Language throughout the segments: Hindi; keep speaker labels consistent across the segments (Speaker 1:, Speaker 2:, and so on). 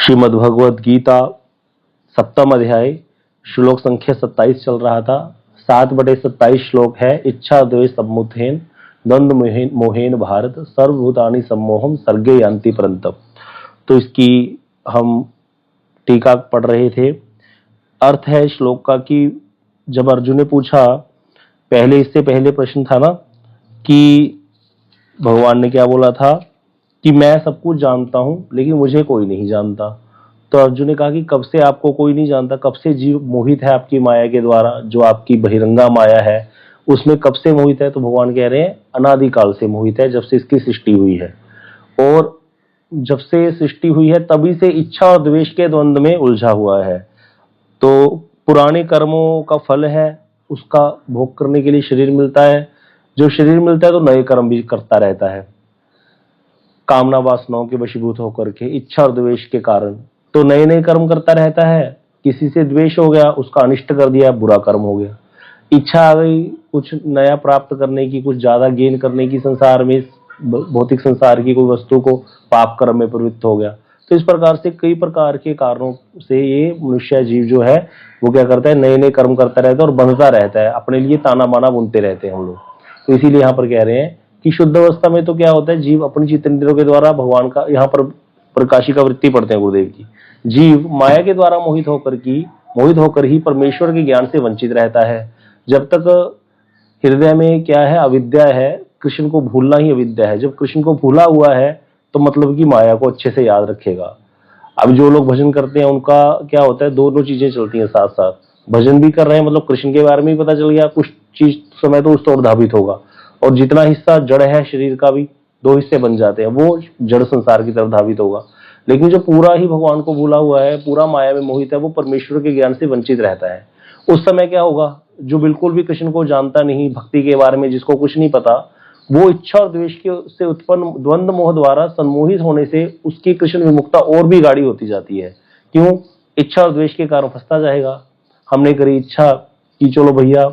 Speaker 1: श्रीमद् भगवद गीता 7वां अध्याय श्लोक संख्या 27 चल रहा था। 7/27 श्लोक है। इच्छा द्वेष सम्मुखेन द्वंद्व मोहेन भारत सर्वभूतानि सम्मोहम सर्गे यान्ति परंतप। तो इसकी हम टीका पढ़ रहे थे। अर्थ है श्लोक का कि जब अर्जुन ने पूछा, इससे पहले प्रश्न था ना कि भगवान ने क्या बोला था कि मैं सब कुछ जानता हूं लेकिन मुझे कोई नहीं जानता। तो अर्जुन ने कहा कि कब से आपको कोई नहीं जानता, कब से जीव मोहित है आपकी माया के द्वारा, जो आपकी बहिरंगा माया है उसमें कब से मोहित है। तो भगवान कह रहे हैं अनादिकाल से मोहित है, जब से इसकी सृष्टि हुई है। और जब से सृष्टि हुई है तभी से इच्छा और द्वेष के द्वंद्व में उलझा हुआ है। तो पुराने कर्मों का फल है, उसका भोग करने के लिए शरीर मिलता है। जो शरीर मिलता है तो नए कर्म भी करता रहता है, कामना वासनाओं के वशीभूत होकर के, इच्छा और द्वेष के कारण तो नए नए कर्म करता रहता है। किसी से द्वेष हो गया, उसका अनिष्ट कर दिया, बुरा कर्म हो गया। इच्छा आ गई कुछ नया प्राप्त करने की, कुछ ज्यादा गेन करने की, संसार में भौतिक संसार की कोई वस्तु को, पाप कर्म में प्रवृत्त हो गया। तो इस प्रकार से कई प्रकार के कारणों से ये मनुष्य जीव जो है वो क्या करता है, नए नए कर्म करता रहता है और बनता रहता है, अपने लिए ताना बाना बुनते रहते हैं हम लोग। तो इसीलिए यहाँ पर कह रहे हैं कि शुद्ध अवस्था में तो क्या होता है, जीव अपनी चित्त इंद्रियों के द्वारा भगवान का, यहाँ पर प्रकाशिका वृत्ति पढ़ते हैं गुरुदेव की, जीव माया के द्वारा मोहित होकर ही परमेश्वर के ज्ञान से वंचित रहता है। जब तक हृदय में क्या है, अविद्या है, कृष्ण को भूलना ही अविद्या है। जब कृष्ण को भूला हुआ है तो मतलब कि माया को अच्छे से याद रखेगा। अब जो लोग भजन करते हैं उनका क्या होता है, दोनों चीजें चलती हैं साथ साथ। भजन भी कर रहे हैं मतलब कृष्ण के बारे में भी पता चल गया, कुछ चीज समय तो उस ओर धावित होगा। और जितना हिस्सा जड़ है शरीर का भी, दो हिस्से बन जाते हैं, वो जड़ संसार की तरफ धावित होगा। लेकिन जो पूरा ही भगवान को भूला हुआ है, पूरा माया में मोहित है, वो परमेश्वर के ज्ञान से वंचित रहता है। उस समय क्या होगा, जो बिल्कुल भी कृष्ण को जानता नहीं, भक्ति के बारे में जिसको कुछ नहीं पता, वो इच्छा और द्वेष के से उत्पन्न द्वंद्व मोह द्वारा सम्मोहित होने से उसकी कृष्ण विमुक्ता और भी गाढ़ी होती जाती है। क्यों? इच्छा और द्वेष के कारण फंसता जाएगा। हमने करी इच्छा कि चलो भैया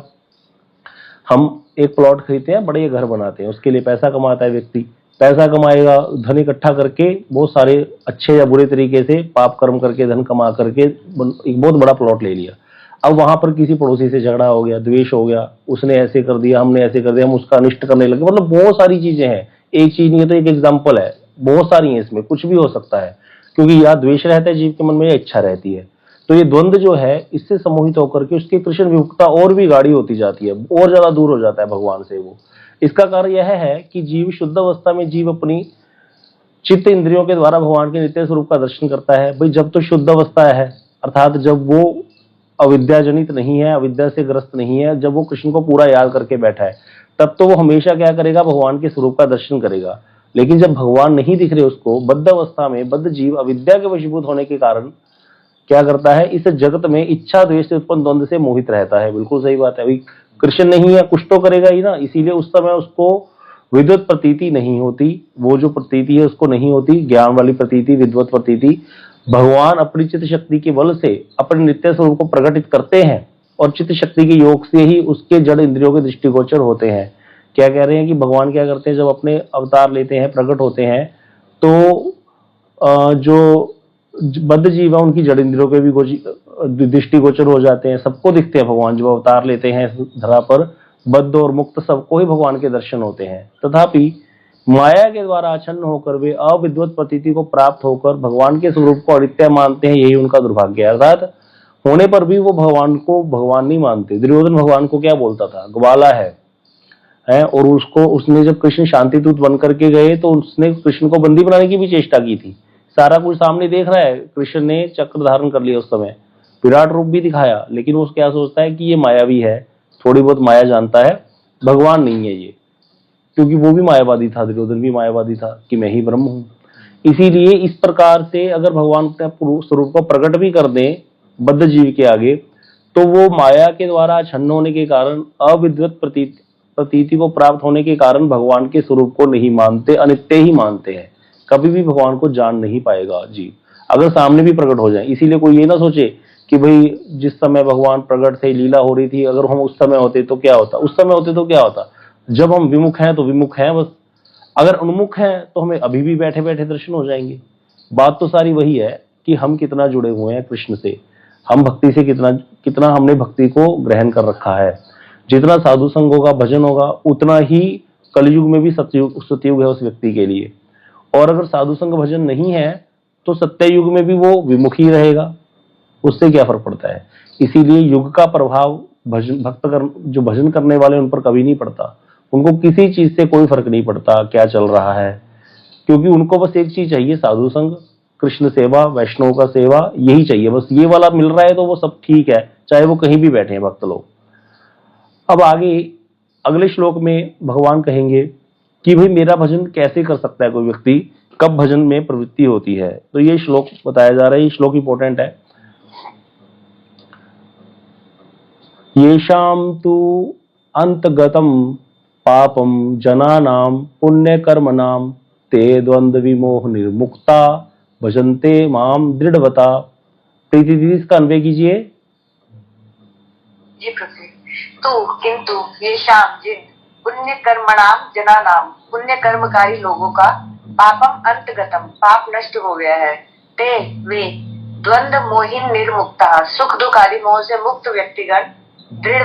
Speaker 1: हम एक प्लॉट खरीदते हैं, बड़े घर बनाते हैं, उसके लिए पैसा कमाता है व्यक्ति, पैसा कमाएगा, धन इकट्ठा करके बहुत सारे अच्छे या बुरे तरीके से पाप कर्म करके धन कमा करके एक बहुत बड़ा प्लॉट ले लिया। अब वहां पर किसी पड़ोसी से झगड़ा हो गया, द्वेष हो गया, उसने ऐसे कर दिया, हमने ऐसे कर दिया, हम उसका अनिष्ट करने लगे। मतलब बहुत सारी चीजें हैं, एक चीज नहीं है तो एक एग्जाम्पल है, बहुत सारी है, इसमें कुछ भी हो सकता है। क्योंकि या द्वेष रहता है जीव के मन में या इच्छा रहती है। तो ये द्वंद्व जो है इससे सम्मोहित होकर के उसकी कृष्ण विमुक्ता और भी गाढ़ी होती जाती है, और ज्यादा दूर हो जाता है भगवान से वो। इसका कारण यह है कि जीव शुद्ध अवस्था में जीव अपनी चित्त इंद्रियों के द्वारा भगवान के नित्य स्वरूप का दर्शन करता है। भाई जब तो शुद्ध अवस्था है, अर्थात जब वो अविद्या जनित नहीं है, अविद्या से ग्रस्त नहीं है, जब वो कृष्ण को पूरा याद करके बैठा है, तब तो वो हमेशा क्या करेगा, भगवान के स्वरूप का दर्शन करेगा। लेकिन जब भगवान नहीं दिख रहे उसको, बद्ध अवस्था में बद्ध जीव अविद्या के वशीभूत होने के कारण क्या करता है, इस जगत में इच्छा द्वेष से उत्पन्न द्वंद्व से मोहित रहता है। बिल्कुल सही बात है। अभी कृष्ण नहीं है, कुछ तो करेगा ही ना, इसीलिए उस समय उसको विद्वत प्रतीति नहीं होती। वो जो प्रतीति है उसको नहीं होती, ज्ञान वाली प्रतीति, विद्वत प्रतीति। भगवान अपनी चित्त शक्ति के बल से अपने नित्य स्वरूप को प्रकटित करते हैं और चित्त शक्ति के योग से ही उसके जड़ इंद्रियों के दृष्टिगोचर होते हैं। क्या कह रहे हैं कि भगवान क्या करते हैं, जब अपने अवतार लेते हैं, प्रकट होते हैं, तो जो बद्ध जीव है उनकी जड़ इंद्रियों के भी दृष्टिगोचर हो जाते हैं। सबको दिखते हैं भगवान जब अवतार लेते हैं धरा पर, बद्ध और मुक्त सबको ही भगवान के दर्शन होते हैं। तथापि माया के द्वारा आच्छन्न होकर वे अविद्वत प्रतीति को प्राप्त होकर भगवान के स्वरूप को अनित्य मानते हैं, यही उनका दुर्भाग्य है। अर्थात होने पर भी वो भगवान को भगवान नहीं मानते। दुर्योधन भगवान को क्या बोलता था, ग्वाला है, और उसने जब कृष्ण शांति दूत बन करके गए तो उसने कृष्ण को बंदी बनाने की भी चेष्टा की थी। सारा कुछ सामने देख रहा है, कृष्ण ने चक्र धारण कर लिया, उस समय विराट रूप भी दिखाया, लेकिन वो क्या सोचता है कि ये मायावी है, थोड़ी बहुत माया जानता है, भगवान नहीं है ये। क्योंकि वो भी मायावादी था, दुर्योधन भी मायावादी था कि मैं ही ब्रह्म हूं। इसीलिए इस प्रकार से अगर भगवान अपने स्वरूप को प्रकट भी कर दें बद्ध जीव के आगे, तो वो माया के द्वारा छन्न होने के कारण, अविद्वत प्रतीति को प्राप्त होने के कारण भगवान के स्वरूप को नहीं मानते, अनित्य ही मानते हैं। कभी भी भगवान को जान नहीं पाएगा जीव, अगर सामने भी प्रकट हो जाए। इसीलिए कोई ये ना सोचे कि भाई जिस समय भगवान प्रकट थे, लीला हो रही थी, अगर हम उस समय होते तो क्या होता, उस समय होते तो क्या होता। जब हम विमुख हैं तो विमुख हैं बस, अगर उन्मुख हैं तो हमें अभी भी बैठे बैठे दर्शन हो जाएंगे। बात तो सारी वही है कि हम कितना जुड़े हुए हैं कृष्ण से, हम भक्ति से कितना कितना हमने भक्ति को ग्रहण कर रखा है। जितना साधु संग होगा, भजन होगा, उतना ही कलयुग में भी सतयुग है उस व्यक्ति के लिए। और अगर साधु संग भजन नहीं है तो सत्य युग में भी वो विमुख ही रहेगा, उससे क्या फर्क पड़ता है। इसीलिए युग का प्रभाव जो भजन करने वाले उन पर कभी नहीं पड़ता। उनको किसी चीज से कोई फर्क नहीं पड़ता क्या चल रहा है, क्योंकि उनको बस एक चीज चाहिए, साधु संग, कृष्ण सेवा, वैष्णव का सेवा, यही चाहिए बस। ये वाला मिल रहा है तो वो सब ठीक है, चाहे वो कहीं भी बैठे हैं भक्त लोग। अब आगे अगले श्लोक में भगवान कहेंगे कि भाई मेरा भजन कैसे कर सकता है कोई व्यक्ति, कब भजन में प्रवृत्ति होती है। तो ये श्लोक बताया जा रहा है, ये श्लोक इंपॉर्टेंट है। येषां तु अंतगतम पापम जनानां पुण्यकर्मणां ते द्वंद्व विमोह निर्मुक्ता भजन्ते माम दृढ़वता। प्रीति दीदी इसका अन्वय कीजिए।
Speaker 2: जी प्रभु। तो किंतु ये शाम जिन पुण्य कर्मणाम जनानाम, पुण्य कर्मकारी लोगों का पापम अंतगतम, पाप नष्ट हो गया है, ते वे द्वंद्व मोहिन निर्मुक्ता, सुख दुख आदि मोह से मुक्त व्यक्तिगण दृढ़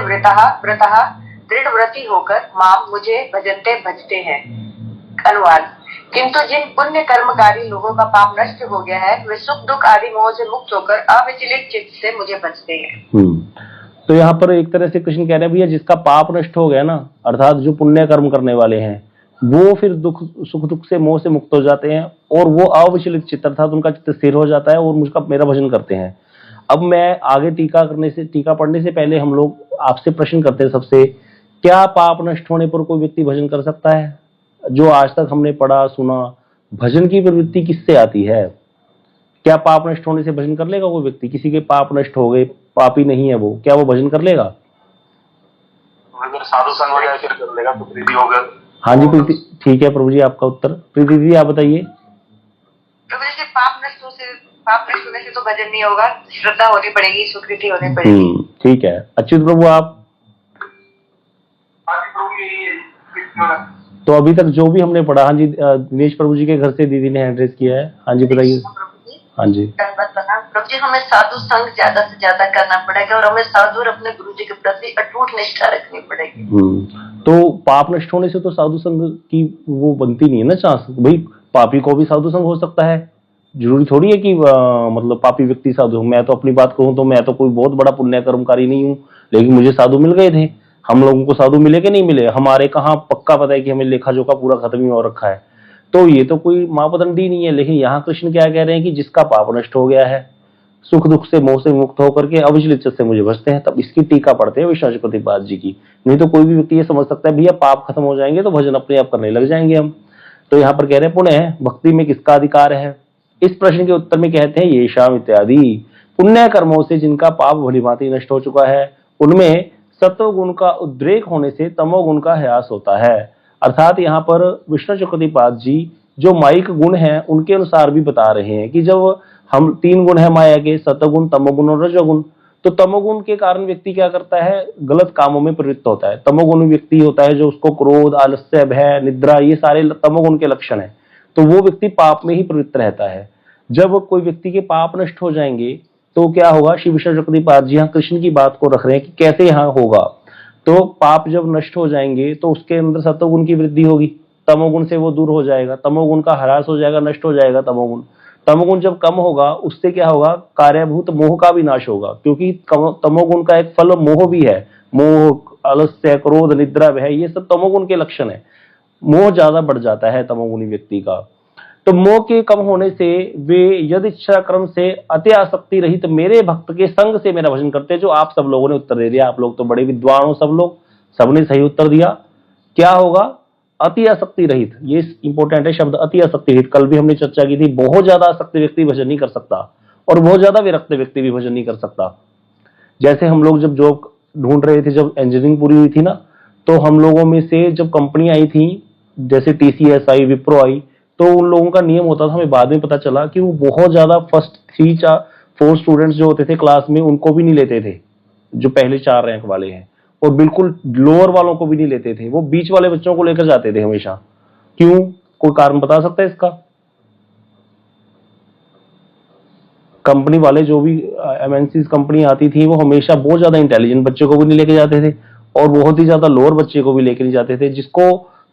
Speaker 2: व्रति होकर माम मुझे भजनते भजते हैं। अनुवाद। किंतु जिन पुण्य कर्मकारी लोगों का पाप नष्ट हो गया है, वे सुख दुख आदि मोह से मुक्त होकर अविचलित चित्त से मुझे भजते हैं।
Speaker 1: तो यहाँ पर एक तरह से कृष्ण कह रहे हैं भैया जिसका पाप नष्ट हो गया ना, अर्थात जो पुण्य कर्म करने वाले हैं, वो फिर सुख दुख से मोह से मुक्त हो जाते हैं और वो अविचलित चित्त, अर्थात उनका चित्त स्थिर हो जाता है और मुझका मेरा भजन करते हैं। अब मैं आगे टीका पढ़ने से पहले हम लोग आपसे प्रश्न करते हैं सबसे, क्या पाप नष्ट होने पर कोई व्यक्ति भजन कर सकता है? जो आज तक हमने पढ़ा सुना, भजन की प्रवृत्ति किससे आती है? क्या पाप नष्ट होने से भजन कर लेगा कोई व्यक्ति? किसी के पाप नष्ट हो गए, पापी नहीं है वो, क्या वो भजन कर लेगा?
Speaker 3: अगर साधु संग हो जाए फिर कर लेगा, तो प्रीति होगा।
Speaker 1: हाँ जी प्रीति, ठीक है प्रभु जी आपका उत्तर। प्रीति दीदी आप बताइए।
Speaker 2: प्रभु जी पाप नष्ट होने से तो भजन नहीं होगा, श्रद्धा होनी पड़ेगी, स्वीकृति होनी पड़ेगी।
Speaker 1: ठीक है। अच्युत प्रभु आप? तो अभी तक जो भी हमने पढ़ा, हाँ जी दिनेश प्रभु जी के घर से दीदी ने हैंड रेज किया है, हाँ जी बताइए। हाँ जी
Speaker 2: प्रभु जी, हमें साधु संग ज्यादा से ज्यादा करना पड़ेगा और हमें साधु और अपने गुरु जी के प्रति अटूट निष्ठा रखनी पड़ेगी।
Speaker 1: तो पाप नष्ट होने से तो साधु संग की वो बनती नहीं है ना चांस। भाई पापी को भी साधु संग हो सकता है, जरूरी थोड़ी है कि मतलब पापी व्यक्ति साधु हो। मैं तो अपनी बात कहूँ तो मैं तो कोई बहुत बड़ा पुण्य कर्मकारी नहीं हूँ, लेकिन मुझे साधु मिल गए थे। हम लोगों को साधु मिले कि नहीं मिले? हमारे कहाँ पक्का पता है कि हमें लेखा जोखा पूरा खत्म ही हो रखा है। तो ये तो कोई मापदंडी नहीं है। लेकिन यहाँ कृष्ण क्या कह रहे हैं कि जिसका पाप नष्ट हो गया है, सुख दुख से मोह से मुक्त होकर के अविचलित चित्त से मुझे भजते हैं, तब इसकी टीका पढ़ते हैं विश्वास प्रतिपाद जी की। नहीं तो कोई भी व्यक्ति ये समझ सकता है भैया पाप खत्म हो जाएंगे तो भजन अपने आप करने लग जाएंगे हम। तो यहाँ पर कह रहे हैं पुण्य भक्ति में किसका अधिकार है? इस प्रश्न के उत्तर में कहते हैं ये शाम इत्यादि पुण्य कर्मों से जिनका पाप भलीभांति नष्ट हो चुका है, उनमें सत्वगुण का उद्रेक होने से तमोगुण का ह्रास होता है। अर्थात यहाँ पर विष्णु चक्रवर्तीपाद जी जो माइक गुण हैं उनके अनुसार भी बता रहे हैं कि जब हम 3 गुण है माया के, सतगुण, तमोगुण और रजोगुण, तो तमोगुण के कारण व्यक्ति क्या करता है? गलत कामों में प्रवृत्त होता है। तमोगुण व्यक्ति होता है जो उसको क्रोध, आलस्य, भय, निद्रा, ये सारे तमोगुण के लक्षण है, तो वो व्यक्ति पाप में ही प्रवृत्त रहता है। जब कोई व्यक्ति के पाप नष्ट हो जाएंगे तो क्या होगा? श्री विष्णु चक्रवर्तीपाद जी यहाँ कृष्ण की बात को रख रहे हैं कि कैसे यहाँ होगा। तो पाप जब नष्ट हो जाएंगे तो उसके अंदर सत्वगुण की वृद्धि होगी, तमोगुण से वो दूर हो जाएगा, तमोगुण का ह्रास हो जाएगा, नष्ट हो जाएगा तमोगुण। तमोगुण जब कम होगा उससे क्या होगा? कार्यभूत मोह का भी नाश होगा, क्योंकि तमोगुण का एक फल मोह भी है। मोह, आलस्य, क्रोध, निद्रा, भय, ये सब तमोगुण के लक्षण है। मोह ज्यादा बढ़ जाता है तमोगुणी व्यक्ति का। तो मोह के कम होने से वे यदि इच्छा क्रम से अति आसक्ति रहित मेरे भक्त के संग से मेरा भजन करते हैं। जो आप सब लोगों ने उत्तर दे दिया, आप लोग तो बड़े विद्वान हो, सब लोग, सबने सही उत्तर दिया। क्या होगा? अति आसक्ति रहित, ये इंपॉर्टेंट है शब्द, अति आसक्ति रहित। कल भी हमने चर्चा की थी, बहुत ज्यादा आसक्ति व्यक्ति भजन नहीं कर सकता और बहुत ज्यादा विरक्त व्यक्ति भी भजन नहीं कर सकता। जैसे हम लोग जब जॉब ढूंढ रहे थे, जब इंजीनियरिंग पूरी हुई थी ना, तो हम लोगों में से जब कंपनी आई थी, जैसे TCS आई, विप्रो आई, तो उन लोगों का नियम होता था, हमें बाद में पता चला कि वो बहुत ज्यादा फर्स्ट 3-4 स्टूडेंट्स जो होते थे क्लास में उनको भी नहीं लेते थे, जो पहले 4 रैंक वाले हैं, और बिल्कुल लोअर वालों को भी नहीं लेते थे। वो बीच वाले बच्चों को लेकर जाते थे हमेशा। क्यों? कोई कारण बता सकता है इसका? कंपनी वाले जो भी एमएनसी कंपनी आती थी वो हमेशा बहुत ज्यादा इंटेलिजेंट बच्चे को भी नहीं लेके जाते थे और बहुत ही ज्यादा लोअर बच्चे को भी लेके नहीं जाते थे। जिसको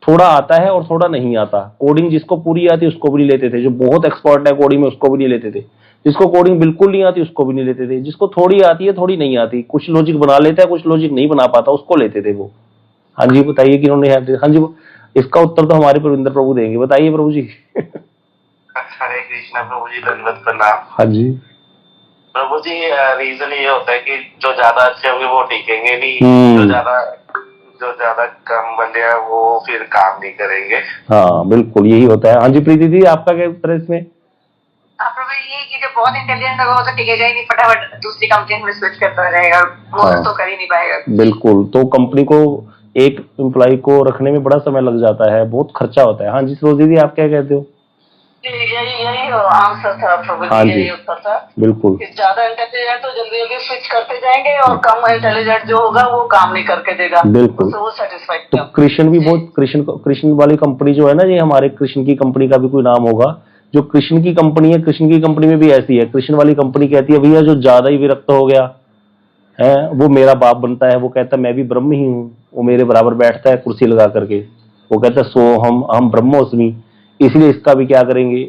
Speaker 1: थोड़ा आता है और थोड़ा नहीं आता, कोडिंग जिसको पूरी आती उसको भी नहीं लेते थे, जो बहुत एक्सपर्ट है कोडिंग में उसको भी नहीं लेते थे, जिसको कोडिंग बिल्कुल नहीं आती उसको भी नहीं लेते थे, जिसको थोड़ी आती है थोड़ी नहीं आती, कुछ लॉजिक बना लेता है कुछ लॉजिक नहीं बना पाता उसको लेते थे वो। हाँ जी बताइए कि उन्होंने, हाँ जी इसका उत्तर तो हमारे प्रविंदर प्रभु देंगे, बताइए प्रभु जी।
Speaker 3: हरे कृष्णा प्रभु जी, दंडवत प्रणाम।
Speaker 1: हाँ जी
Speaker 3: प्रभु जी, रीजन ये होता है कि जो ज्यादा अच्छे होंगे वो टिकेंगे नहीं, जो ज्यादा कम बंदे हैं वो फिर काम नहीं करेंगे।
Speaker 1: हाँ बिल्कुल यही होता है। हाँ जी प्रीति दी आपका क्या उत्तर है इसमें?
Speaker 2: प्रभु ये कि जो बहुत इंटेलिजेंट होगा वो तो टिकेगा ही नहीं, फटाफट दूसरी कंपनी में स्विच करता रहेगा, वो
Speaker 1: हाँ,
Speaker 2: तो कर ही नहीं पाएगा।
Speaker 1: बिल्कुल, तो कंपनी को एक एम्प्लॉय को रखने में बड़ा समय लग जाता है, बहुत खर्चा होता है। हाँ जी सरोजी दी आप क्या कहते हो?
Speaker 2: यही आंसर था प्रभु जी,
Speaker 1: हाँ जी,
Speaker 2: यही उत्तर था।
Speaker 1: बिल्कुल
Speaker 2: ज्यादा इंटेलिजेंट तो जल्दी जल्दी स्विच करते जाएंगे और कम इंटेलिजेंट जो होगा वो काम नहीं करके देगा,
Speaker 1: बिल्कुल।
Speaker 2: तो वो सेटिस्फाइड।
Speaker 1: तो कृष्ण भी बहुत, कृष्ण वाली कंपनी जो है ना, ये हमारे कृष्ण की कंपनी का भी कोई नाम होगा। जो कृष्ण की कंपनी है, कृष्ण की कंपनी में भी ऐसी है, कृष्ण वाली कंपनी कहती है भैया जो ज्यादा ही विरक्त हो गया है वो मेरा बाप बनता है, वो कहता है मैं भी ब्रह्म ही हूँ, वो मेरे बराबर बैठता है कुर्सी लगा करके, वो कहता है सो हम ब्रह्मोस्मि, इसलिए इसका भी क्या करेंगे,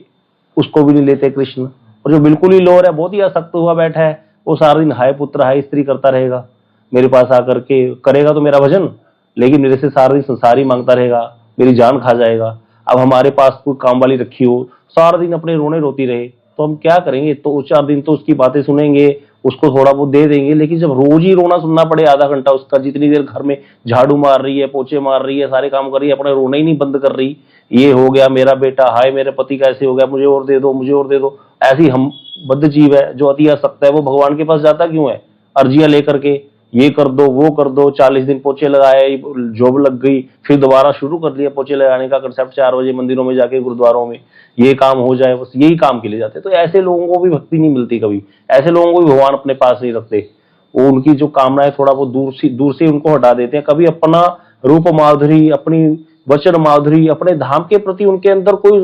Speaker 1: उसको भी नहीं लेते कृष्ण। और जो बिल्कुल ही लोअर है, बहुत ही आसक्त हुआ बैठा है, वो सारा दिन हाय पुत्र हाय स्त्री करता रहेगा, मेरे पास आकर के करेगा तो मेरा भजन, लेकिन मेरे से सारा दिन संसार ही मांगता रहेगा, मेरी जान खा जाएगा। अब हमारे पास कोई काम वाली रखी हो, सारा दिन अपने रोने रोती रहे, तो हम क्या करेंगे? तो 4 दिन तो उसकी बातें सुनेंगे, उसको थोड़ा बहुत दे देंगे, लेकिन जब रोज ही रोना सुनना पड़े आधा घंटा उसका, जितनी देर घर में झाड़ू मार रही है, पोछे मार रही है, सारे काम कर रही है, अपना रोना ही नहीं बंद कर रही, ये हो गया मेरा बेटा, हाय मेरे पति का ऐसे हो गया, मुझे और दे दो मुझे और दे दो, ऐसी हम बद्ध जीव है। जो अति आसक्त है वो भगवान के पास जाता क्यों है? अर्जियां लेकर के, ये कर दो वो कर दो, 40 दिन पोछे लगाए, जॉब लग गई, फिर दोबारा शुरू कर दिया पोछे लगाने का कंसेप्ट, 4 बजे मंदिरों में जाके गुरुद्वारों में ये काम हो जाए, बस यही काम के लिए जाते। तो ऐसे लोगों को भी भक्ति नहीं मिलती कभी, ऐसे लोगों को भी भगवान अपने पास नहीं रखते, वो उनकी जो कामनाएं थोड़ा वो दूर से उनको हटा देते हैं। कभी अपना रूप माधुरी, अपनी वचन माधुरी, अपने धाम के प्रति उनके अंदर कोई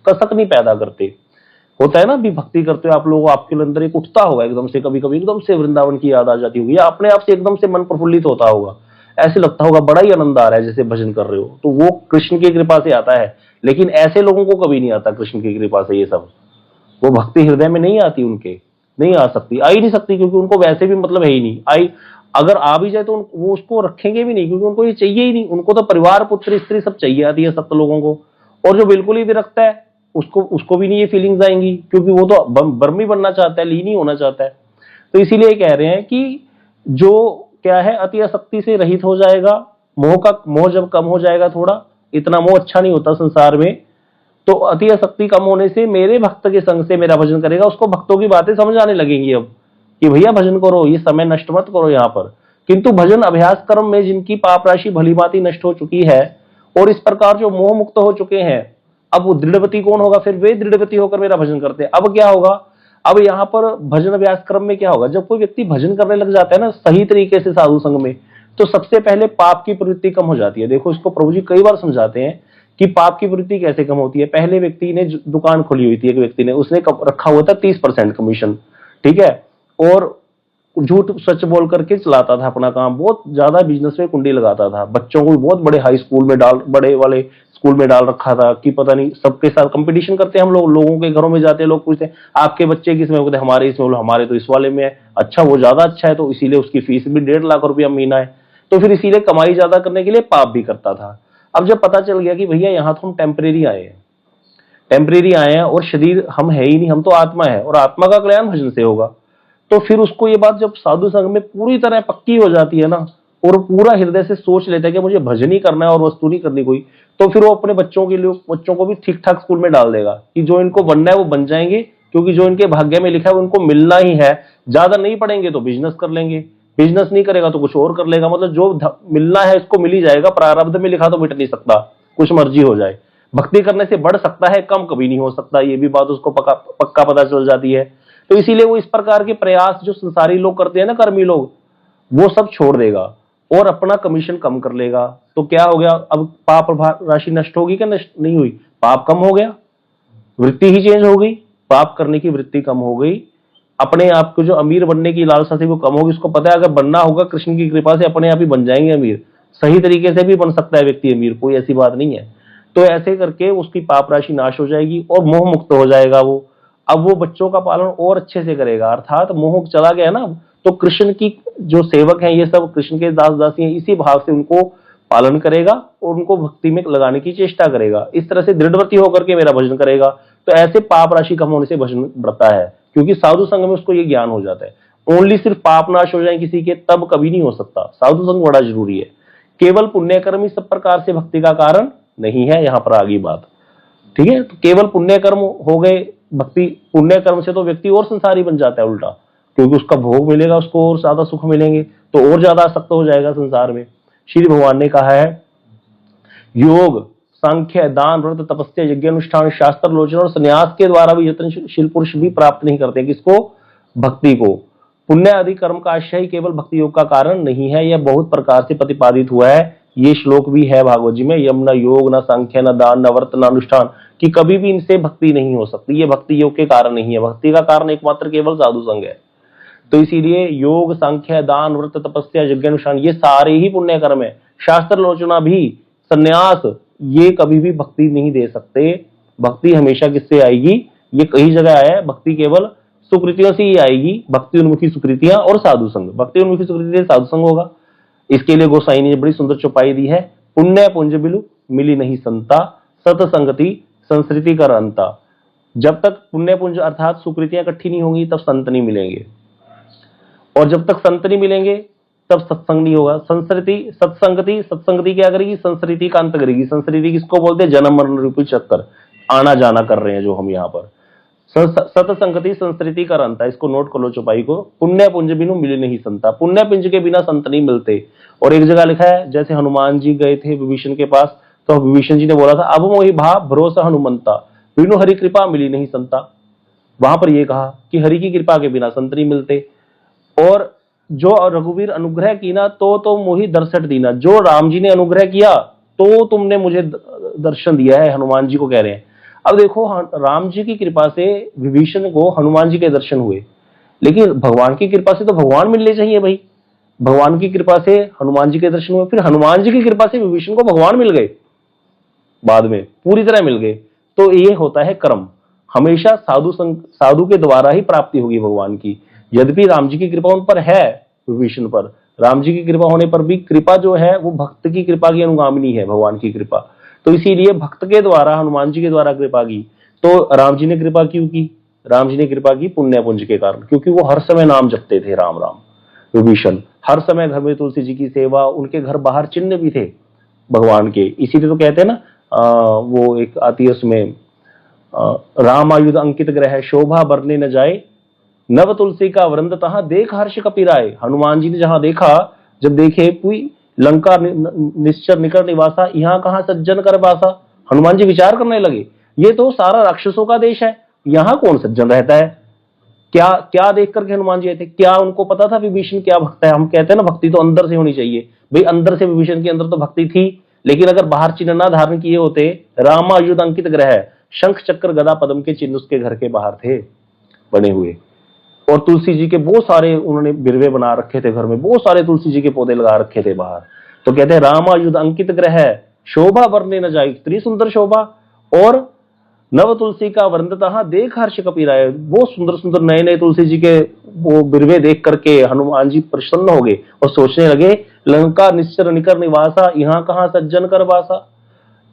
Speaker 1: कसक नहीं पैदा करते। होता है ना, भी भक्ति करते हो आप लोग, आपके अंदर एक उठता होगा एकदम से, कभी कभी एकदम से वृंदावन की याद आ जाती होगी, या अपने आप से एकदम से मन प्रफुल्लित होता होगा, ऐसे लगता होगा बड़ा ही आनंद आ रहा है जैसे भजन कर रहे हो, तो वो कृष्ण की कृपा से आता है। लेकिन ऐसे लोगों को कभी नहीं आता कृष्ण की कृपा से ये सब, वो भक्ति हृदय में नहीं आती, उनके नहीं आ सकती, आ ही नहीं सकती, क्योंकि उनको वैसे भी मतलब है ही नहीं, आई अगर आ भी जाए तो वो उसको रखेंगे भी नहीं, क्योंकि उनको ये चाहिए ही नहीं, उनको तो परिवार पुत्र स्त्री सब चाहिए आती है सत्य लोगों को। और जो बिल्कुल ही विरक्त है उसको भी नहीं ये फीलिंग्स आएंगी, क्योंकि वो तो ब्रह्मी बनना चाहता है, लीन ही होना चाहता है। तो इसीलिए कह रहे हैं कि जो क्या है अति आसक्ति से रहित हो जाएगा, मोह जब कम हो जाएगा, थोड़ा इतना मोह अच्छा नहीं होता संसार में, तो अति आसक्ति कम होने से मेरे भक्त के संग से मेरा भजन करेगा, उसको भक्तों की बातें समझ आने लगेंगी अब, कि भैया भजन करो, ये समय नष्ट मत करो यहाँ पर। किंतु भजन अभ्यास कर्म में जिनकी पाप राशि भलीभांति नष्ट हो चुकी है और इस प्रकार जो मोह मुक्त हो चुके हैं, अब वो दृढ़वती कौन होगा? फिर वे दृढ़वती होकर मेरा भजन करते हैं। अब क्या होगा? अब यहाँ पर भजन अभ्यास क्रम में क्या होगा? जब कोई व्यक्ति भजन करने लग जाता है ना सही तरीके से साधु संग में, तो सबसे पहले पाप की प्रवृत्ति कम हो जाती है। देखो इसको प्रभु जी कई बार समझाते हैं कि पाप की प्रवृत्ति कैसे कम होती है। पहले व्यक्ति ने दुकान खोली हुई थी, एक व्यक्ति ने, उसने रखा हुआ था 30% कमीशन, ठीक है, और झूठ सच बोल करके चलाता था अपना काम, बहुत ज्यादा बिजनेस में कुंडी लगाता था, बच्चों को भी बहुत बड़े हाई स्कूल में बड़े वाले स्कूल में डाल रखा था कि पता नहीं, सबके साथ कंपटीशन करते हैं हम लोग, लोगों के घरों में जाते हैं, लोग पूछते हैं आपके बच्चे किस में, होते हमारे इसमें, हमारे तो इस वाले में है, अच्छा वो ज्यादा अच्छा है, तो इसीलिए उसकी फीस भी 1.5 लाख रुपया महीना है। तो फिर इसीलिए कमाई ज्यादा करने के लिए पाप भी करता था। अब जब पता चल गया कि भैया यहाँ तो हम टेम्परेरी आए हैं और शरीर हम है ही नहीं, हम तो आत्मा है, और आत्मा का कल्याण भजन से होगा, तो फिर उसको ये बात जब साधु संघ में पूरी तरह पक्की हो जाती है ना, और पूरा हृदय से सोच लेता है कि मुझे भजन ही करना है और वस्तु नहीं करनी कोई, तो फिर वो अपने बच्चों को भी ठीक ठाक स्कूल में डाल देगा कि जो इनको बनना है वो बन जाएंगे, क्योंकि जो इनके भाग्य में लिखा है वो उनको मिलना ही है। ज्यादा नहीं पढ़ेंगे तो बिजनेस कर लेंगे, बिजनेस नहीं करेगा तो कुछ और कर लेगा, मतलब जो मिलना है इसको मिल ही जाएगा, प्रारब्ध में लिखा तो मिट नहीं सकता, कुछ मर्जी हो जाए। भक्ति करने से बढ़ सकता है, कम कभी नहीं हो सकता, ये भी बात उसको पक्का पता चल जाती है। तो इसीलिए वो इस प्रकार के प्रयास जो संसारी लोग करते हैं ना, कर्मी लोग, वो सब छोड़ देगा और अपना कमीशन कम कर लेगा। तो क्या हो गया? अब पाप राशि नष्ट होगी क्या? नष्ट नहीं हुई, पाप कम हो गया, वृत्ति ही चेंज हो गई, पाप करने की वृत्ति कम हो गई, अपने आप को जो अमीर बनने की लालसा थी वो कम होगी। उसको पता है अगर बनना होगा कृष्ण की कृपा से अपने आप ही बन जाएंगे अमीर। सही तरीके से भी बन सकता है व्यक्ति अमीर, कोई ऐसी बात नहीं है। तो ऐसे करके उसकी पाप राशि नाश हो जाएगी और मोह मुक्त हो जाएगा वो। अब वो बच्चों का पालन और अच्छे से करेगा, अर्थात मोह चला गया ना। तो कृष्ण की जो सेवक हैं ये सब कृष्ण के दास दासी हैं, इसी भाव से उनको पालन करेगा और उनको भक्ति में लगाने की चेष्टा करेगा। इस तरह से दृढ़व्रती होकर के मेरा भजन करेगा। तो ऐसे पाप राशि कम होने से भजन बढ़ता है, क्योंकि साधु संघ में उसको ये ज्ञान हो जाता है। ओनली सिर्फ पाप नाश हो जाए किसी के तब कभी नहीं हो सकता। साधु संघ बड़ा जरूरी है। केवल पुण्य कर्म ही सब प्रकार से भक्ति का कारण नहीं है, यहां पर आगे बात, ठीक है। तो केवल पुण्य कर्म हो गए भक्ति, पुण्य कर्म से तो व्यक्ति और संसारी बन जाता है उल्टा, क्योंकि उसका भोग मिलेगा, उसको और ज्यादा सुख मिलेंगे, तो और ज्यादा आसक्त हो जाएगा संसार में। श्री भगवान ने कहा है योग सांख्य दान व्रत तपस्या यज्ञ अनुष्ठान शास्त्र लोचन और संन्यास के द्वारा भी यत्नशील पुरुष भी प्राप्त नहीं करते किसको, भक्ति को। पुण्य आदि कर्म का आशय केवल भक्ति योग का कारण नहीं है, यह बहुत प्रकार से प्रतिपादित हुआ है। ये श्लोक भी है भागवत जी में, यम न योग न सांख्य न दान न व्रत न अनुष्ठान, कि कभी भी इनसे भक्ति नहीं हो सकती। ये भक्ति योग के कारण नहीं है, भक्ति का कारण एकमात्र केवल साधु संग है। तो इसीलिए योग सांख्य दान व्रत तपस्या यज्ञ अनुष्ठान ये सारे ही पुण्य कर्म है। शास्त्र लोचना भी, संन्यास, ये कभी भी भक्ति नहीं दे सकते। भक्ति हमेशा किससे आएगी, ये कई जगह आया है, भक्ति केवल सुकृतियों से ही आएगी। भक्ति उन्मुखी सुकृतियां और साधु संग, भक्ति उन्मुखी सुकृति साधु संग होगा। इसके लिए गोसाई ने बड़ी सुंदर चौपाई दी है, पुण्य पुंज बिलु मिली नहीं संता, सतसंगति संस्कृति कर अंता। जब तक पुण्य पुंज अर्थात सुकृतियां इकट्ठी नहीं होंगी तब संत नहीं मिलेंगे, और जब तक संत नहीं मिलेंगे तब सत्संग नहीं होगा। संस्कृति सत्संगति, सत्संगति क्या करेगी, संस्कृति का अंत करेगी। संस्कृति किसको बोलते हैं, जन्म मरण रूपी चक्कर, आना जाना कर रहे हैं जो हम यहाँ पर। सतसंगति संस्कृति का अंत है, इसको नोट कर लो चौपाई को। पुण्य पुंज बिनु मिले नहीं संता, पुण्य पुंज के बिना संत नहीं मिलते। और एक जगह लिखा है, जैसे हनुमान जी गए थे विभीषण के पास, तो विभीषण जी ने बोला था अब मोहि भाव भरोसा हनुमंता, बिनु हरि कृपा मिली नहीं संता। वहां पर यह कहा कि हरि की कृपा के बिना संत नहीं मिलते। और जो रघुवीर अनुग्रह की ना तो मोहि दर्शन दीना, जो राम जी ने अनुग्रह किया तो तुमने मुझे दर्शन दिया है, हनुमान जी को कह रहे हैं। अब देखो राम जी की कृपा से विभीषण को हनुमान जी के दर्शन हुए, लेकिन भगवान की कृपा से तो भगवान मिलने चाहिए भाई। भगवान की कृपा से हनुमान जी के दर्शन हुए, फिर हनुमान जी की कृपा से विभीषण को भगवान मिल गए, बाद में पूरी तरह मिल गए। तो ये होता है कर्म, हमेशा साधु के द्वारा ही प्राप्ति होगी भगवान की। यद्यपि राम जी की कृपा उन पर है, विभीषण पर, राम जी की कृपा होने पर भी कृपा जो है वो भक्त की कृपा की अनुगामिनी है, भगवान की कृपा। तो इसीलिए भक्त के द्वारा, हनुमान जी के द्वारा कृपा की। तो राम जी ने कृपा क्यों की, राम जी ने कृपा की पुण्य पुंज के कारण, क्योंकि वो हर समय नाम जपते थे राम राम। विभीषण हर समय घर में तुलसी जी की सेवा, उनके घर बाहर चिन्ह भी थे भगवान के। इसीलिए तो कहते हैं ना, वो एक आती है उसमें, राम आयुध अंकित ग्रह शोभा बरने न जाए, नव तुलसी का वृंद तहां देख हर्ष कपिराए। हनुमान जी ने जहां देखा, जब देखे पुई लंका निश्चर निकर निवासा, यहाँ कहां सज्जन कर बासा। हनुमान जी विचार करने लगे, ये तो सारा राक्षसों का देश है, यहाँ कौन सज्जन रहता है। क्या क्या देख करके हनुमान जी आए थे, क्या उनको पता था विभीषण क्या भक्त है। हम कहते हैं ना भक्ति तो अंदर से होनी चाहिए, भाई अंदर से विभीषण के अंदर तो भक्ति थी, लेकिन अगर बाहर चिन्ह ना धारण किए होते, रामायुध अंकित ग्रह, शंख चक्र गदा पद्म के चिन्ह उसके घर के बाहर थे बने हुए। और तुलसी जी के बहुत सारे उन्होंने बिरवे बना रखे थे घर में, बहुत सारे तुलसी जी के पौधे लगा रखे थे बाहर। तो कहते हैं रामायुध अंकित ग्रह शोभा बरने न जाए, इतनी सुंदर शोभा। और नव तुलसी का वृंदतः देख हर्ष कपिराय, बहुत सुंदर सुंदर नए नए तुलसी जी के वो बिरवे देख करके हनुमान जी प्रसन्न हो गए और सोचने लगे, लंका निश्चर निकर निवासा, यहाँ कहां सज्जन कर बासा।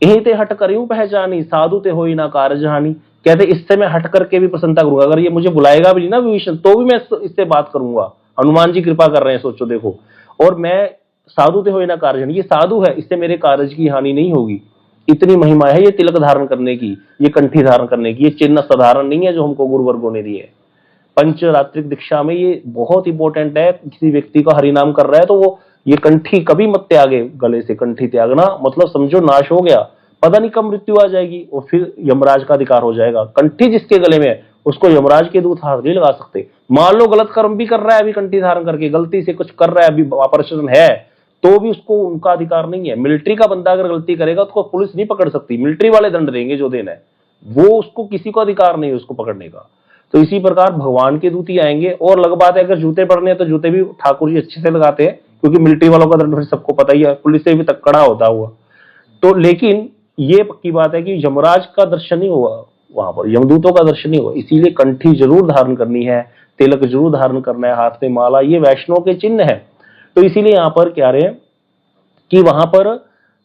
Speaker 1: यहीं ते हट करूं पहचानी, साधु ते होई ना कारज हानि। कहते इससे मैं हट करके भी प्रसन्नता करूंगा, अगर ये मुझे बुलाएगा भी नहीं ना विभीषण, तो भी मैं इससे बात करूंगा। हनुमान जी कृपा कर रहे हैं, सोचो देखो। और मैं साधु ते होई ना कारज हानि, ये साधु है, इससे मेरे कार्य की हानि नहीं होगी। इतनी महिमा है ये तिलक धारण करने की, ये कंठी धारण करने की। ये चिन्ह साधारण नहीं है जो हमको गुरुवर्गों ने दिए। पंचरात्रिक दीक्षा में ये बहुत इंपॉर्टेंट है। किसी व्यक्ति का हरिनाम कर रहा है तो वो ये कंठी कभी मत त्यागे, गले से कंठी त्यागना मतलब समझो नाश हो गया, पता नहीं कब मृत्यु आ जाएगी और फिर यमराज का अधिकार हो जाएगा। कंठी जिसके गले में है उसको यमराज के दूत हाथ नहीं लगा सकते। मान लो गलत कर्म भी कर रहा है अभी कंठी धारण करके, गलती से कुछ कर रहा है, अभी ऑपरेशन है, तो भी उसको उनका अधिकार नहीं है। मिलिट्री का बंदा अगर गलती करेगा तो उसको पुलिस नहीं पकड़ सकती, मिलिट्री वाले दंड देंगे जो देना है, वो उसको किसी को अधिकार नहीं है उसको पकड़ने का। तो इसी प्रकार भगवान के दूत ही आएंगे। और अलग बात है अगर जूते पड़ने हैं तो जूते भी ठाकुर जी अच्छे से लगाते हैं, क्योंकि मिलिट्री वालों का दंड सबको पता ही है, पुलिस से भी तकड़ा होता हुआ। तो लेकिन ये पक्की बात है कि यमराज का दर्शन नहीं हुआ वहां पर, यमदूतों का दर्शन नहीं हुआ। इसीलिए कंठी जरूर धारण करनी है, तिलक जरूर धारण करना है, हाथ में माला, ये वैष्णव के चिन्ह है। तो इसीलिए यहाँ पर क्या रहे कि वहां पर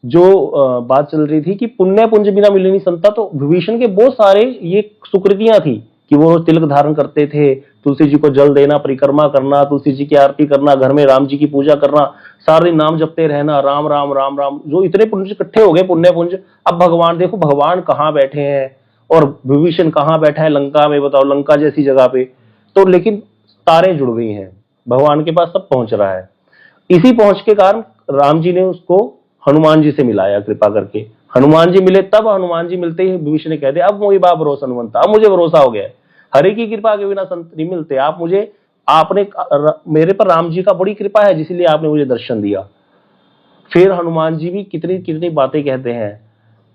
Speaker 1: जो बात चल रही थी कि पुण्य पुंज बिना मिले नहीं संता, तो विभीषण के बहुत सारे ये सुकृतियां थी कि वो तिलक धारण करते थे, तुलसी जी को जल देना, परिक्रमा करना, तुलसी जी की आरती करना, घर में राम जी की पूजा करना, सारे नाम जपते रहना, राम राम राम राम, जो इतने पुंज इकट्ठे हो गए पुण्य पुंज। अब भगवान देखो, भगवान कहाँ बैठे हैं और विभीषण कहाँ बैठा है, लंका में, बताओ, लंका जैसी जगह पे। तो लेकिन तारे जुड़ गई हैं, भगवान के पास सब पहुंच रहा है। इसी पहुंच के कारण राम जी ने उसको हनुमान जी से मिलाया कृपा करके। हनुमान जी मिले, तब हनुमान जी मिलते ही विभीषण ने कह दिया, अब मुझे बा भरोसा हनुमंता, अब मुझे भरोसा हो गया है, हरि की कृपा के बिना संत नहीं मिलते, आप मुझे, आपने मेरे पर राम जी का बड़ी कृपा है जिसलिए आपने मुझे दर्शन दिया। फिर हनुमान जी भी कितनी कितनी बातें कहते हैं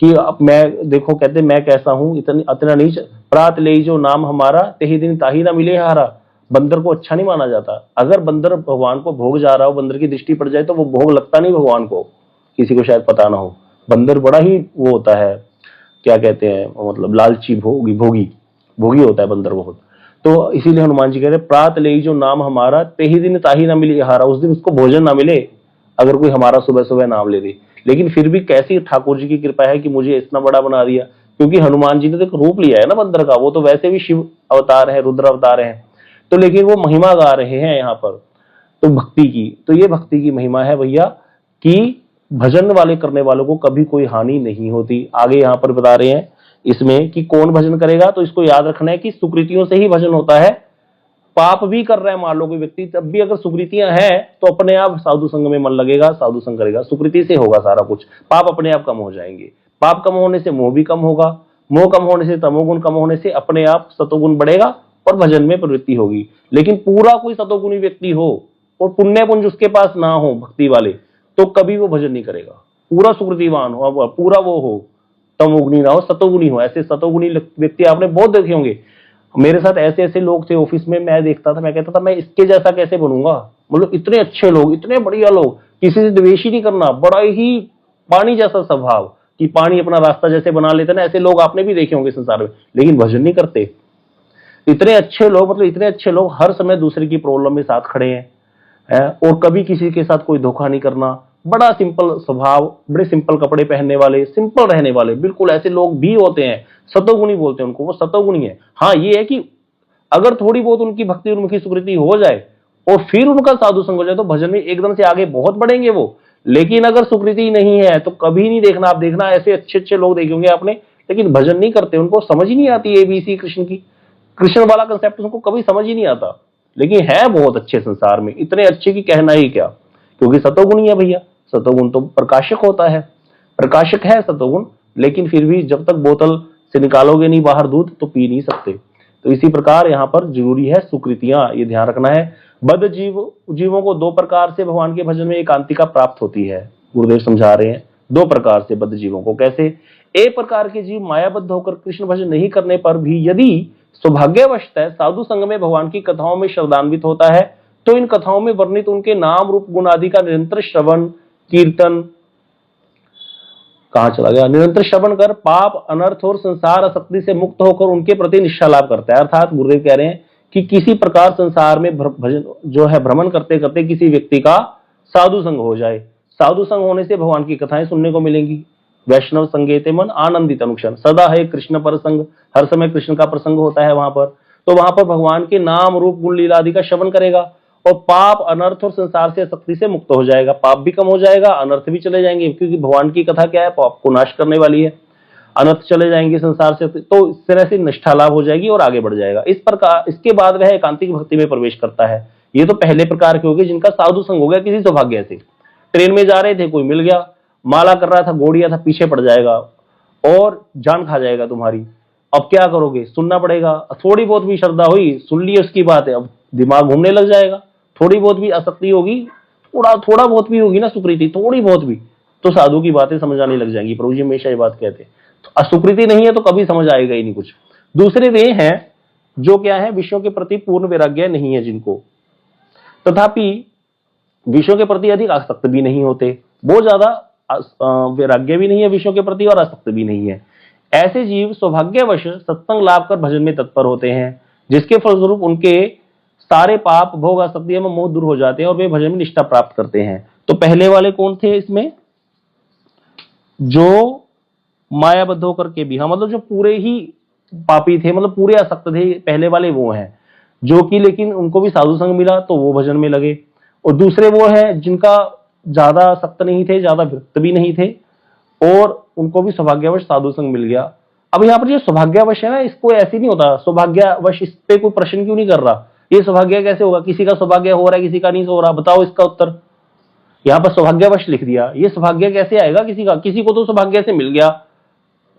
Speaker 1: कि अब मैं देखो, कहते मैं कैसा हूं, इतना नीच, प्रात ले जो नाम हमारा, तेही दिन ताही ना मिले हारा। बंदर को अच्छा नहीं माना जाता। अगर बंदर भगवान को भोग जा रहा हो, बंदर की दृष्टि पड़ जाए तो वो भोग लगता नहीं भगवान को, किसी को शायद पता ना हो। बंदर बड़ा ही वो होता है, क्या कहते हैं, मतलब लालची, भोगी भोगी भोगी होता है बंदर बहुत। तो इसीलिए हनुमान जी कह रहे, प्रात ले जो नाम हमारा, तेही दिन ताही ना मिले हारा। उस दिन उसको भोजन ना मिले अगर कोई हमारा सुबह सुबह नाम ले दे। लेकिन फिर भी कैसी ठाकुर जी की कृपा है कि मुझे इतना बड़ा बना दिया, क्योंकि हनुमान जी ने तो रूप लिया है ना बंदर का, वो तो वैसे भी शिव अवतार है, रुद्र अवतार है। तो लेकिन वो महिमा गा रहे हैं यहाँ पर तो भक्ति की। तो ये भक्ति की महिमा है भैया कि भजन वाले करने वालों को कभी कोई हानि नहीं होती। आगे यहाँ पर बता रहे हैं इसमें कि कौन भजन करेगा, तो इसको याद रखना है कि सुकृतियों से ही भजन होता है। पाप भी कर रहा है मान लो कोई व्यक्ति, तब भी अगर सुकृतियां हैं तो अपने आप साधु संग में मन लगेगा, साधु संग करेगा, सुकृति से होगा सारा कुछ, पाप अपने आप कम हो जाएंगे। पाप कम होने से मोह भी कम होगा, मोह कम होने से तमोगुण कम होने से अपने आप सतोगुण बढ़ेगा और भजन में प्रवृत्ति होगी। लेकिन पूरा कोई सतोगुणी व्यक्ति हो और पुण्य पुंज उसके पास ना हो भक्ति वाले, तो कभी वो भजन नहीं करेगा। पूरा सुकृतिवान हो, पूरा वो हो, तमोगुणी ना हो, सतोगुणी हो। ऐसे सतोगुणी व्यक्ति आपने बहुत देखे होंगे। मेरे साथ ऐसे ऐसे लोग थे ऑफिस में, मैं देखता था, मैं कहता था मैं इसके जैसा कैसे बनूंगा। मतलब इतने अच्छे लोग, इतने बढ़िया लोग, किसी से द्वेष ही नहीं करना, बड़ा ही पानी जैसा स्वभाव कि पानी अपना रास्ता जैसे बना लेते ना, ऐसे लोग आपने भी देखे होंगे संसार में, लेकिन भजन नहीं करते। इतने अच्छे लोग, मतलब इतने अच्छे लोग हर समय दूसरे की प्रॉब्लम में साथ खड़े हैं और कभी किसी के साथ कोई धोखा नहीं करना, बड़ा सिंपल स्वभाव, बड़े सिंपल कपड़े पहनने वाले, सिंपल रहने वाले, बिल्कुल ऐसे लोग भी होते हैं। सतोगुणी बोलते हैं उनको, वो सतोगुणी है। हाँ ये है कि अगर थोड़ी बहुत उनकी भक्ति उन्मुखी सुकृति हो जाए और फिर उनका साधु संग हो जाए तो भजन में एकदम से आगे बहुत बढ़ेंगे वो। लेकिन अगर सुकृति नहीं है तो कभी नहीं देखना। आप देखना ऐसे अच्छे अच्छे लोग देखेंगे आपने, लेकिन भजन नहीं करते, उनको समझ ही नहीं आती एबीसी कृष्ण की, कृष्ण वाला कंसेप्ट उनको कभी समझ ही नहीं आता। लेकिन है बहुत अच्छे संसार में, इतने अच्छे की कहना ही क्या, क्योंकि सतोगुणी है भैया। सतोगुण तो प्रकाशक होता है, प्रकाशक है सतोगुण, लेकिन फिर भी जब तक बोतल से निकालोगे नहीं बाहर दूध तो पी नहीं सकते। तो इसी प्रकार यहाँ पर जरूरी है सुकृतियां, ये ध्यान रखना है। बद्ध जीवों को दो प्रकार से भगवान के भजन में एकांतिका प्राप्त होती है। गुरुदेव समझा रहे हैं दो प्रकार से बद्ध जीवों को। कैसे? एक प्रकार के जीव मायाबद्ध होकर कृष्ण भजन नहीं करने पर भी यदि सौभाग्यवशतः साधु संग में भगवान की कथाओं में श्रद्धान्वित होता है तो इन कथाओं में वर्णित उनके नाम रूप गुण आदि का निरंतर श्रवण कीर्तन, कहां चला गया, निरंतर श्रवण कर पाप अनर्थ और संसार आसक्ति से मुक्त होकर उनके प्रति निष्ठा लाभ करता है। अर्थात गुरुदेव कह रहे हैं कि किसी प्रकार संसार में भजन जो है भ्रमण करते करते किसी व्यक्ति का साधु संग हो जाए। साधु संग होने से भगवान की कथाएं सुनने को मिलेंगी। वैष्णव संगेते मन आनंदित अनुक्षण, सदा है कृष्ण पर संग, हर समय कृष्ण का प्रसंग होता है वहां पर। तो वहां पर भगवान के नाम रूप गुण लीला आदि का श्रवण करेगा और पाप अनर्थ और संसार से आसक्ति से मुक्त हो जाएगा। पाप भी कम हो जाएगा, अनर्थ भी चले जाएंगे, क्योंकि भगवान की कथा क्या है, पाप को नाश करने वाली है। अनर्थ चले जाएंगे संसार से, तो इस तरह से निष्ठा लाभ हो जाएगी और आगे बढ़ जाएगा। इस प्रकार इसके बाद वह एकांतिक भक्ति में प्रवेश करता है। ये तो पहले प्रकार के हो गए जिनका साधु संग हो गया किसी सौभाग्य से। ट्रेन में जा रहे थे, कोई मिल गया, माला कर रहा था, गोड़िया था, पीछे पड़ जाएगा और जान खा जाएगा तुम्हारी। अब क्या करोगे? सुनना पड़ेगा। थोड़ी बहुत भी श्रद्धा हुई, सुन ली उसकी बात है, अब दिमाग घूमने लग जाएगा। थोड़ी बहुत भी आसक्ति होगी, थोड़ा बहुत भी होगी ना सुकृति, थोड़ी बहुत भी, तो साधु की बातें समझ आने लग जाएंगी। प्रभु जी हमेशा ये बात कहते हैं। तो असुकृति नहीं है तो कभी समझ आएगा ही नहीं कुछ। दूसरे वे हैं जो क्या है, विषयों के प्रति पूर्ण वैराग्य नहीं है जिनको, तथापि विषयों के प्रति अधिक आसक्त भी नहीं होते, बहुत ज्यादा वैराग्य भी नहीं है विषयों के प्रति और आसक्त भी नहीं है। ऐसे जीव सौभाग्यवश सत्संग लाभ कर भजन में तत्पर होते हैं, जिसके फलस्वरूप उनके सारे पाप, भोग, आसक्ति एवं मोह दूर हो जाते हैं और वे भजन में निष्ठा प्राप्त करते हैं। तो पहले वाले कौन थे इसमें, जो मायाबद्ध होकर के भी, हाँ मतलब जो पूरे ही पापी थे, मतलब पूरे आसक्त थे, पहले वाले वो हैं जो कि, लेकिन उनको भी साधु संग मिला तो वो भजन में लगे। और दूसरे वो है जिनका ज्यादा सख्त नहीं थे, ज्यादा विरक्त भी नहीं थे और उनको भी सौभाग्यवश साधु संग मिल गया। अब यहाँ पर जो सौभाग्यवश है ना, इसको ऐसे नहीं होता सौभाग्यवश, इस पे कोई प्रश्न क्यों नहीं कर रहा, ये सौभाग्य कैसे होगा, किसी का सौभाग्य हो रहा है किसी का नहीं हो रहा, बताओ इसका उत्तर। यहाँ पर सौभाग्यवश लिख दिया, ये सौभाग्य कैसे आएगा किसी का, किसी को तो सौभाग्य से मिल गया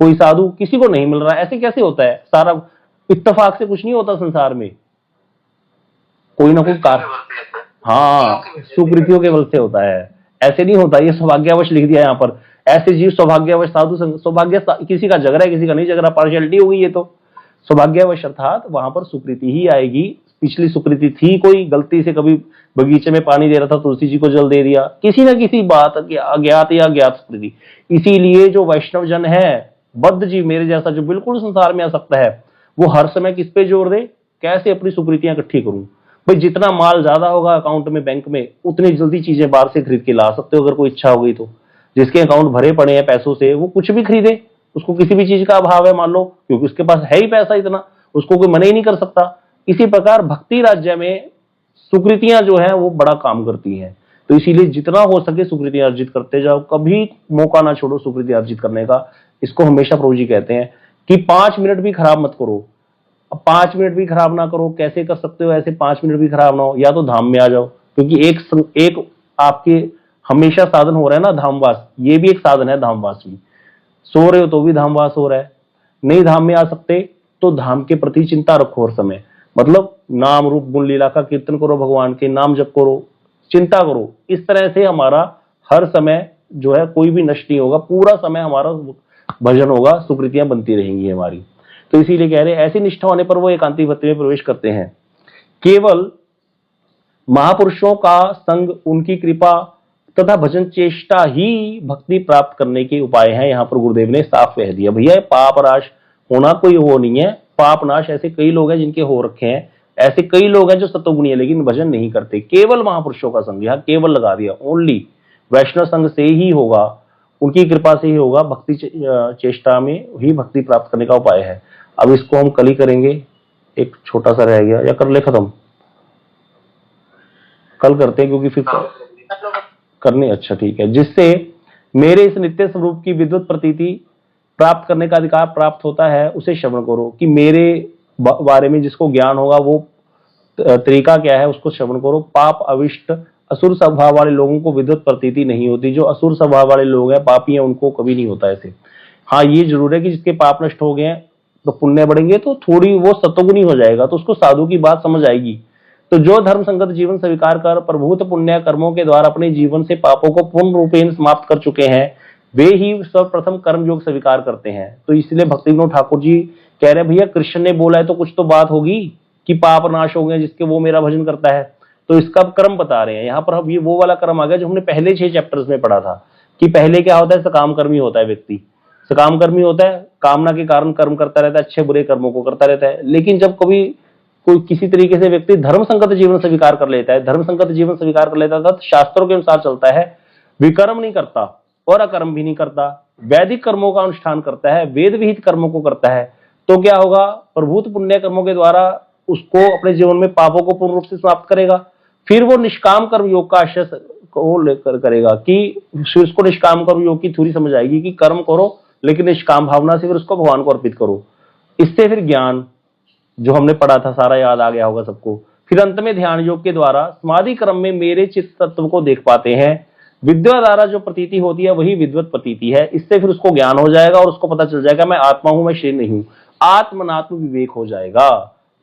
Speaker 1: कोई साधु, किसी को नहीं मिल रहा, ऐसे कैसे होता है, सारा इत्तेफाक से कुछ नहीं होता संसार में, कोई ना कोई कारण, हाँ सुकृतियों के बल से होता है, ऐसे नहीं होता। ये सौभाग्यवश लिख दिया यहाँ पर, ऐसे जीव सौभाग्यवश साधु संग, सौभाग्य किसी का जग रहा है किसी का नहीं जग रहा, पार्शियलिटी हो गई ये तो। सौभाग्यवश अर्थात वहां पर सुकृति ही आएगी, पिछली सुकृति थी, कोई गलती से कभी बगीचे में पानी दे रहा था तुलसी जी को जल दे दिया, किसी ना किसी बात अज्ञात या ज्ञात सुकृति। इसीलिए जो वैष्णव जन है, बद्ध जीव मेरे जैसा जो बिल्कुल संसार में आ सकता है, वो हर समय किस पे जोर दे, कैसे अपनी सुकृतियां इकट्ठी करूं। भाई जितना माल ज्यादा होगा अकाउंट में बैंक में, उतनी जल्दी चीजें बाहर से खरीद के ला सकते हो अगर कोई इच्छा हो गई तो। जिसके अकाउंट भरे पड़े हैं पैसों से, वो कुछ भी खरीदे, उसको किसी भी चीज का अभाव है मान लो, क्योंकि उसके पास है ही पैसा इतना, उसको कोई मना ही नहीं कर सकता। इसी प्रकार भक्ति राज्य में सुकृतियां जो है वो बड़ा काम करती हैं, तो इसीलिए जितना हो सके सुकृतियां अर्जित करते जाओ, कभी मौका ना छोड़ो सुकृति अर्जित करने का। इसको हमेशा प्रभु जी कहते हैं कि 5 मिनट भी खराब मत करो। अब 5 मिनट भी खराब ना करो, कैसे कर सकते हो ऐसे 5 मिनट भी खराब ना हो, या तो धाम में आ जाओ, क्योंकि एक आपके हमेशा साधन हो रहा है ना धामवास, ये भी एक साधन है धामवास भी। सो रहे हो तो भी धामवास हो रहा है, नहीं धाम में आ सकते तो धाम के प्रति चिंता रखो हर समय, मतलब नाम रूप गुण लीला का कीर्तन करो, भगवान के नाम जप करो, चिंता करो। इस तरह से हमारा हर समय जो है कोई भी नष्ट नहीं होगा, पूरा समय हमारा भजन होगा, सुकृतियां बनती रहेंगी हमारी। तो इसीलिए कह रहे हैं ऐसी निष्ठा होने पर वो एकांतिक भक्ति में प्रवेश करते हैं। केवल महापुरुषों का संग, उनकी कृपा तथा भजन चेष्टा ही भक्ति प्राप्त करने के उपाय हैं। यहाँ पर गुरुदेव ने साफ कह दिया, भैया पाप नाश होना कोई वो नहीं है, पाप नाश ऐसे कई लोग हैं जिनके हो रखे हैं, ऐसे कई लोग हैं जो सतोगुणी है लेकिन भजन नहीं करते। केवल महापुरुषों का संग, यहाँ केवल लगा दिया, ओनली वैष्णव संग से ही होगा, उनकी कृपा से ही होगा, भक्ति चेष्टा में ही भक्ति प्राप्त करने का उपाय है। अब इसको हम कल ही करेंगे, एक छोटा सा रह गया, या कर ले खत्म, कल करते हैं क्योंकि फिर करनी, अच्छा ठीक है। जिससे मेरे इस नित्य स्वरूप की विद्युत प्रतीति प्राप्त करने का अधिकार प्राप्त होता है, उसे श्रवण करो। कि मेरे बारे में जिसको ज्ञान होगा वो तरीका क्या है उसको श्रवण करो। पाप अविष्ट असुर स्वभाव वाले लोगों को विद्युत प्रतीति नहीं होती, जो असुर स्वभाव वाले लोग हैं, पापी हैं, उनको कभी नहीं होता ऐसे। हाँ ये जरूर है कि जिसके पाप नष्ट हो गए हैं तो पुण्य बढ़ेंगे तो थोड़ी वो सतोगुनी हो जाएगा, तो उसको साधु की बात समझ आएगी। तो जो धर्म संगत जीवन स्वीकार कर प्रभुत पुण्य कर्मों के द्वारा अपने जीवन से पापों को पूर्ण रूपेण समाप्त कर चुके हैं, वे ही सर्वप्रथम कर्म योग स्वीकार करते हैं। तो इसलिए भक्ति विनोद ठाकुर जी कह रहे हैं, भैया कृष्ण ने बोला है तो कुछ तो बात होगी कि पाप नाश हो गए जिसके, वो मेरा भजन करता है, तो इसका क्रम बता रहे हैं। यहाँ पर अब ये वो वाला क्रम आ गया जो हमने पहले 6 चैप्टर्स में पढ़ा था कि पहले क्या होता है, सकाम कर्मी होता है व्यक्ति, सकाम कर्मी होता है, कामना के कारण कर्म करता रहता है, अच्छे बुरे कर्मों को करता रहता है। लेकिन जब कभी कोई किसी तरीके से व्यक्ति धर्म संगत जीवन स्वीकार कर लेता है, धर्म संगत जीवन स्वीकार कर लेता था, शास्त्रों के अनुसार चलता है, विकर्म नहीं करता और अकर्म भी नहीं करता, वैदिक कर्मों का अनुष्ठान करता है, वेद विहित कर्मों को करता है, तो क्या होगा, प्रभुत पुण्य कर्मों के द्वारा उसको अपने जीवन में पापों को पूर्ण रूप से समाप्त करेगा। फिर वो निष्काम कर्म योग का आश्रय को लेकर करेगा कि उसको निष्काम कर्म योग की थोड़ी समझ आएगी कि कर्म करो लेकिन निष्काम भावना से फिर उसको भगवान को अर्पित करो। इससे फिर ज्ञान जो हमने पढ़ा था सारा याद आ गया होगा सबको। फिर अंत में ध्यान योग के द्वारा समाधि क्रम में मेरे चित्त तत्व को देख पाते हैं। विद्या द्वारा जो प्रतीति होती है वही विद्वत प्रतीति है। इससे फिर उसको ज्ञान हो जाएगा और उसको पता चल जाएगा मैं आत्मा हूं, मैं शरीर नहीं हूं, आत्मनात्म विवेक हो जाएगा।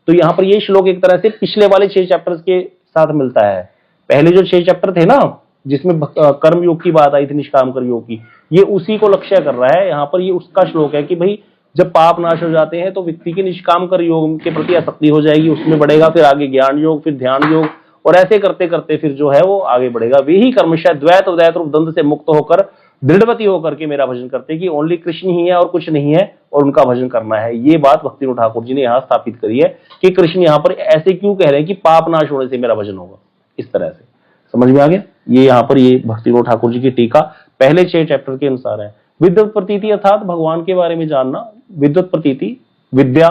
Speaker 1: तो यहाँ पर ये श्लोक एक तरह से पिछले वाले 6 चैप्टर्स के साथ मिलता है। पहले जो 6 चैप्टर थे ना जिसमें कर्म योग की बात आई थी, निष्काम कर्म योग की, ये उसी को लक्ष्य कर रहा है। यहाँ पर ये उसका श्लोक है कि भाई जब पाप नाश हो जाते हैं तो व्यक्ति के निष्काम कर योग के प्रति आसक्ति हो जाएगी, उसमें बढ़ेगा, फिर आगे ज्ञान योग, फिर ध्यान योग, और ऐसे करते करते फिर जो है वो आगे बढ़ेगा। वे ही कर्मशः द्वैत अद्वैत रूप द्वंद्व से मुक्त होकर दृढ़वती होकर के मेरा भजन करते हैं कि ओनली कृष्ण ही है और कुछ नहीं है और उनका भजन करना है। ये बात भक्ति ठाकुर जी ने यहाँ स्थापित करी है कि कृष्ण यहाँ पर ऐसे क्यों कह रहे हैं कि पाप नाश होने से मेरा भजन होगा। इस तरह से समझ में आ गया। ये यहाँ पर ये भक्ति ठाकुर जी की टीका पहले 6 चैप्टर के अनुसार है। विद्युत प्रतीति अर्थात भगवान के बारे में जानना। विद्युत प्रतीति, विद्या,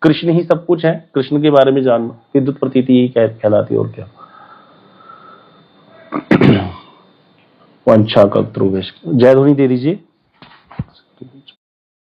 Speaker 1: कृष्ण ही सब कुछ है, कृष्ण के बारे में जानना विद्युत प्रतीति यही कहलाती है। और क्या वंशा कल्पतरुवेश। जय ध्वनि दे दीजिए।